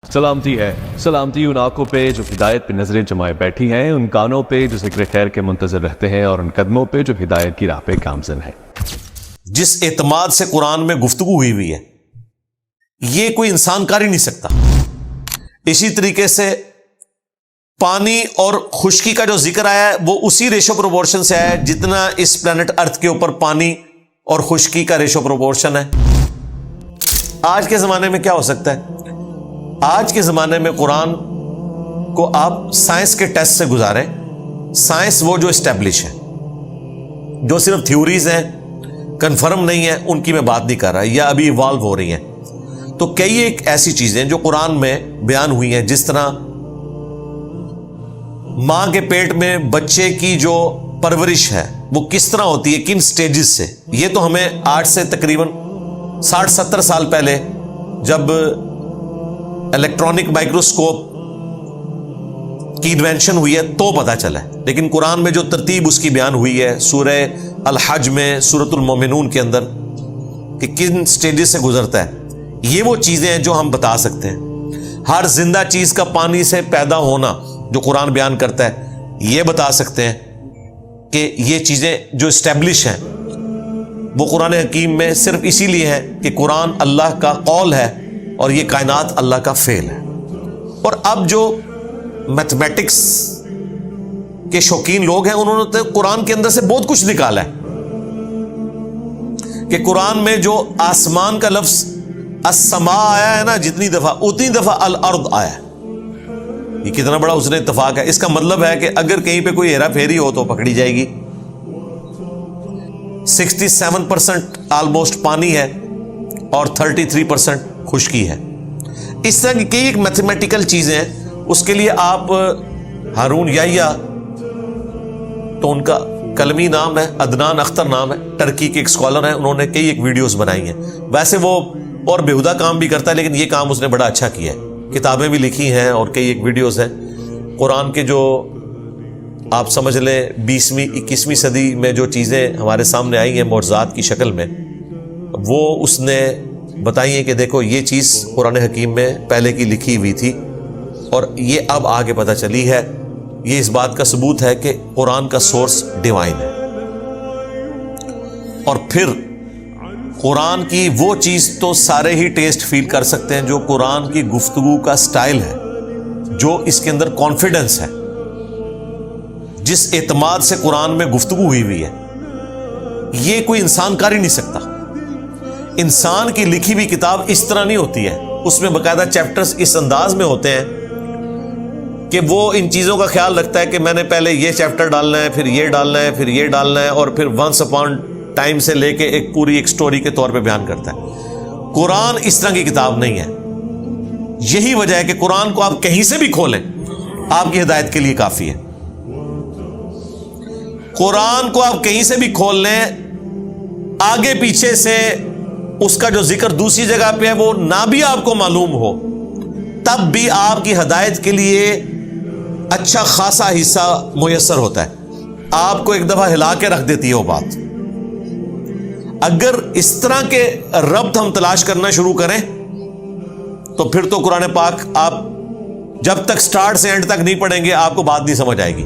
सलामती है, सलामती उन आंखों पे जो हिदायत पे नजरें जमाए बैठी हैं, उन कानों पे जो जिक्र खैर के मुंतजर रहते हैं और उन कदमों पे जो हिदायत की राह पे गामजन है। जिस एतमाद से कुरान में गुफ्तगू हुई है ये कोई इंसान कर ही नहीं सकता। इसी तरीके से पानी और खुश्की का जो जिक्र आया है वो उसी रेशो प्रोपोर्शन से आया है जितना इस प्लेनेट अर्थ के ऊपर पानी और खुश्की का रेशो प्रोपोर्शन है। आज के जमाने में क्या हो सकता है? आज के जमाने में कुरान को आप साइंस के टेस्ट से गुजारें। साइंस वो जो एस्टेब्लिश है, जो सिर्फ थ्योरीज हैं, कंफर्म नहीं है, उनकी मैं बात नहीं कर रहा, या अभी इवॉल्व हो रही हैं। तो कई एक ऐसी चीजें जो कुरान में बयान हुई हैं, जिस तरह मां के पेट में बच्चे की जो परवरिश है वो किस तरह होती है, किन स्टेजेस से, ये तो हमें आज से तकरीबन 60-70 साल पहले जब इलेक्ट्रॉनिक माइक्रोस्कोप की इन्वेंशन हुई है तो पता चला है। लेकिन कुरान में जो तरतीब उसकी बयान हुई है सूरह अल हज में, सूरतुल मोमिनून के अंदर, कि किन स्टेजेस से गुजरता है, ये वो चीजें हैं जो हम बता सकते हैं। हर जिंदा चीज का पानी से पैदा होना जो कुरान बयान करता है, ये बता सकते हैं कि ये चीजें जो एस्टेब्लिश हैं वो कुरान हकीम में सिर्फ इसीलिए है कि कुरान अल्लाह का कौल है और ये कायनात अल्लाह का फेल है। और अब जो मैथमेटिक्स के शौकीन लोग हैं उन्होंने तो कुरान के अंदर से बहुत कुछ निकाला है कि कुरान में जो आसमान का लफ्ज अस्समा आया है ना, जितनी दफा उतनी दफा अल अर्द आया है। ये कितना बड़ा उसने इत्तफाक है। इसका मतलब है कि अगर कहीं पे कोई हेरा फेरी हो तो पकड़ी जाएगी। 67% ऑलमोस्ट पानी है और 33% खुश्की है। इस तरह की कई एक मैथमेटिकल चीजें हैं। उसके लिए आप हारून याहिया, तो उनका कलमी नाम है, अदनान अख्तर नाम है, टर्की के एक स्कॉलर हैं, उन्होंने कई एक वीडियोस बनाई हैं। वैसे वो और बेहुदा काम भी करता है, लेकिन ये काम उसने बड़ा अच्छा किया है। किताबें भी लिखी हैं और कई एक वीडियोस हैं। कुरान के जो आप समझ लें 20वीं 21वीं सदी में जो चीज़ें हमारे सामने आई हैं मौजज़ात की शक्ल में, वो उसने बताई है कि देखो ये चीज़ कुरान हकीम में पहले की लिखी हुई थी और ये अब आगे पता चली है। ये इस बात का सबूत है कि कुरान का सोर्स डिवाइन है। और फिर कुरान की वो चीज़ तो सारे ही टेस्ट फील कर सकते हैं जो कुरान की गुफ्तगू का स्टाइल है, जो इसके अंदर कॉन्फिडेंस है, जिस एतमाद से कुरान में गुफ्तगू हुई है, ये कोई इंसान कर ही नहीं सकता। इंसान की लिखी हुई किताब इस तरह नहीं होती है। उसमें बाकायदा चैप्टर्स इस अंदाज में होते हैं कि वो इन चीज़ों का ख्याल रखता है कि मैंने पहले ये चैप्टर डालना है, फिर ये डालना है, फिर ये डालना है, और फिर वंस अपॉन टाइम से लेके एक पूरी एक स्टोरी के तौर पे बयान करता है। कुरान इस तरह की किताब नहीं है। यही वजह है कि कुरान को आप कहीं से भी खोलें, आपकी हिदायत के लिए काफ़ी है। कुरान को आप कहीं से भी खोल लें, आगे पीछे से उसका जो जिक्र दूसरी जगह पे है वो ना भी आपको मालूम हो, तब भी आपकी हिदायत के लिए अच्छा खासा हिस्सा मुयस्सर होता है। आपको एक दफा हिला के रख देती है वो बात। अगर इस तरह के रब्त हम तलाश करना शुरू करें तो फिर तो कुरान पाक आप जब तक स्टार्ट से एंड तक नहीं पढ़ेंगे आपको बात नहीं समझ आएगी।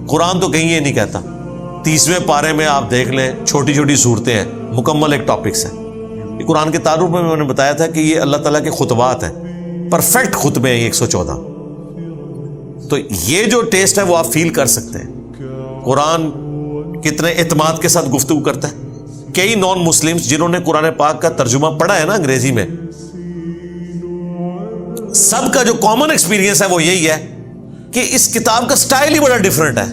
कुरान तो कहीं ये नहीं कहता। 30वें पारे में आप देख लें, छोटी छोटी सूरतें हैं, मुकम्मल एक टॉपिक्स हैं। ये कुरान के तारुफ में मैंने बताया था कि ये अल्लाह ताला के खुतबात हैं, परफेक्ट खुतबे हैं 114। तो ये जो टेस्ट है वो आप फील कर सकते हैं। कुरान कितने एतमाद के साथ गुफ्तगू करता है। कई नॉन मुस्लिम्स जिन्होंने कुरान पाक का तर्जुमा पढ़ा है ना अंग्रेजी में, सबका जो कॉमन एक्सपीरियंस है वो यही है कि इस किताब का स्टाइल ही बड़ा डिफरेंट है।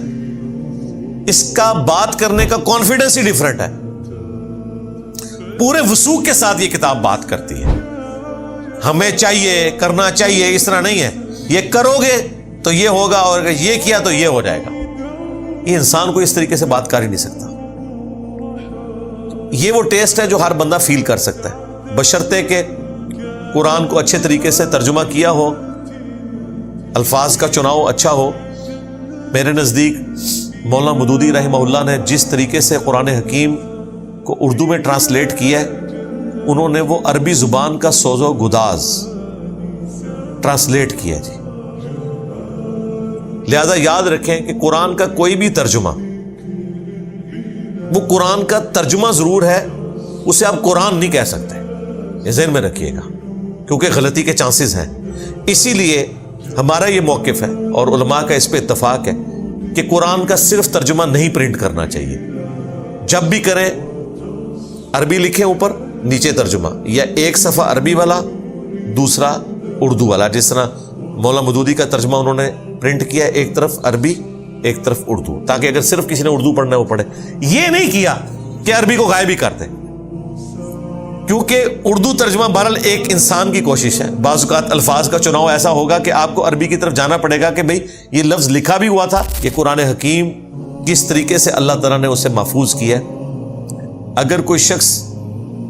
इसका बात करने का कॉन्फिडेंस ही डिफरेंट है। पूरे वसूख के साथ ये किताब बात करती है। हमें चाहिए, करना चाहिए, इस तरह नहीं है। ये करोगे तो ये होगा और अगर ये किया तो ये हो जाएगा। ये इंसान को इस तरीके से बात कर ही नहीं सकता। ये वो टेस्ट है जो हर बंदा फील कर सकता है, बशर्ते कि कुरान को अच्छे तरीके से तर्जुमा किया हो, अल्फाज का चुनाव अच्छा हो। मेरे नज़दीक मौलाना मदूदी रहमहुल्लाह ने जिस तरीके से कुरान हकीम को उर्दू में ट्रांसलेट किया है, उन्होंने वो अरबी ज़ुबान का सोज़ो गुदाज ٹرانسلیٹ کیا جی. لہذا یاد رکھیں کہ قرآن کا کوئی بھی ترجمہ وہ قرآن کا ترجمہ ضرور ہے, اسے آپ قرآن نہیں کہہ سکتے, یہ ذہن میں رکھیے گا, کیونکہ غلطی کے چانسز ہیں. اسی لیے ہمارا یہ موقف ہے اور علماء کا اس پہ اتفاق ہے کہ قرآن کا صرف ترجمہ نہیں پرنٹ کرنا چاہیے. جب بھی کریں عربی لکھیں اوپر, نیچے ترجمہ, یا ایک صفحہ عربی والا دوسرا اردو والا, جس طرح مولانا مودودی کا ترجمہ انہوں نے پرنٹ کیا, ایک طرف عربی ایک طرف اردو, تاکہ اگر صرف کسی نے اردو پڑھنا ہے وہ پڑھے. یہ نہیں کیا کہ عربی کو غائب ہی کر دیں, کیونکہ اردو ترجمہ بہرحال ایک انسان کی کوشش ہے. بعض اوقات الفاظ کا چناؤ ایسا ہوگا کہ آپ کو عربی کی طرف جانا پڑے گا کہ بھئی یہ لفظ لکھا بھی ہوا تھا, یہ قرآن حکیم کس طریقے سے اللہ تعالیٰ نے اسے محفوظ کیا ہے. اگر کوئی شخص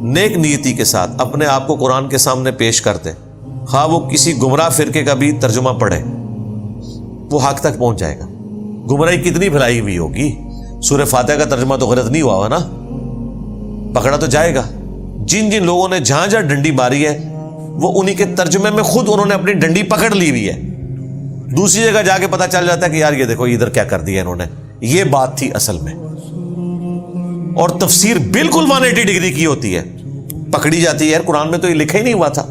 نیک نیتی کے ساتھ اپنے آپ کو قرآن کے سامنے پیش کرتے, خواہ وہ کسی گمراہ فرقے کا بھی ترجمہ پڑھے, وہ حق تک پہنچ جائے گا. گمراہی کتنی پھیلائی ہوئی ہوگی, سورہ فاتحہ کا ترجمہ تو غلط نہیں ہوا ہوا نا, پکڑا تو جائے گا. جن جن لوگوں نے جہاں جہاں ڈنڈی ماری ہے وہ انہی کے ترجمے میں خود انہوں نے اپنی ڈنڈی پکڑ لی ہوئی ہے. دوسری جگہ جا کے پتا چل جاتا ہے کہ یار یہ دیکھو ادھر کیا کر دیا انہوں نے, یہ بات تھی اصل میں. اور تفسیر بالکل 180 ڈگری کی ہوتی ہے, پکڑی جاتی ہے, یار قرآن میں تو یہ لکھا ہی نہیں ہوا تھا,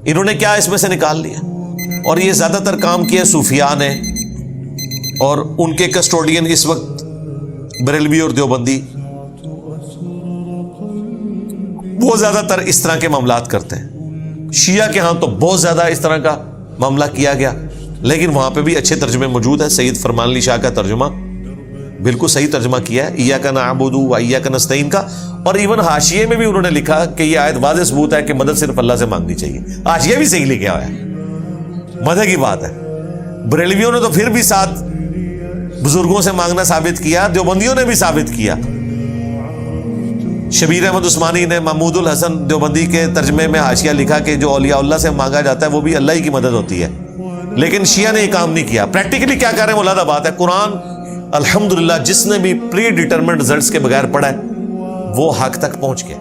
انہوں نے کیا اس میں سے نکال لیا. اور یہ زیادہ تر کام کیا صوفیاء نے, اور ان کے کسٹوڈین اس وقت بریلوی اور دیوبندی, وہ زیادہ تر اس طرح کے معاملات کرتے ہیں. شیعہ کے ہاں تو بہت زیادہ اس طرح کا معاملہ کیا گیا, لیکن وہاں پہ بھی اچھے ترجمے موجود ہیں. سید فرمان علی شاہ کا ترجمہ بالکل صحیح ترجمہ کیا ہے, ایاک نعبد و ایاک نستعین کا. اور ایون حاشیے میں بھی انہوں نے لکھا کہ یہ آیت واضح ثبوت ہے کہ مدد صرف اللہ سے مانگنی چاہیے. حاشیہ بھی صحیح لکھا ہوا ہے, مزے کی بات ہے. بریلویوں نے تو پھر بھی ساتھ بزرگوں سے مانگنا ثابت کیا, دیوبندیوں نے بھی ثابت کیا. شبیر احمد عثمانی نے محمود الحسن دیوبندی کے ترجمے میں حاشیہ لکھا کہ جو اولیاء اللہ سے مانگا جاتا ہے وہ بھی اللہ ہی کی مدد ہوتی ہے. لیکن شیعہ نے یہ کام نہیں کیا. پریکٹیکلی کیا کر رہے ہیں وہ علیحدہ بات ہے. قرآن الحمدللہ جس نے بھی پری ڈیٹرمنٹ رزلٹس کے بغیر پڑھا ہے وہ حق تک پہنچ گیا.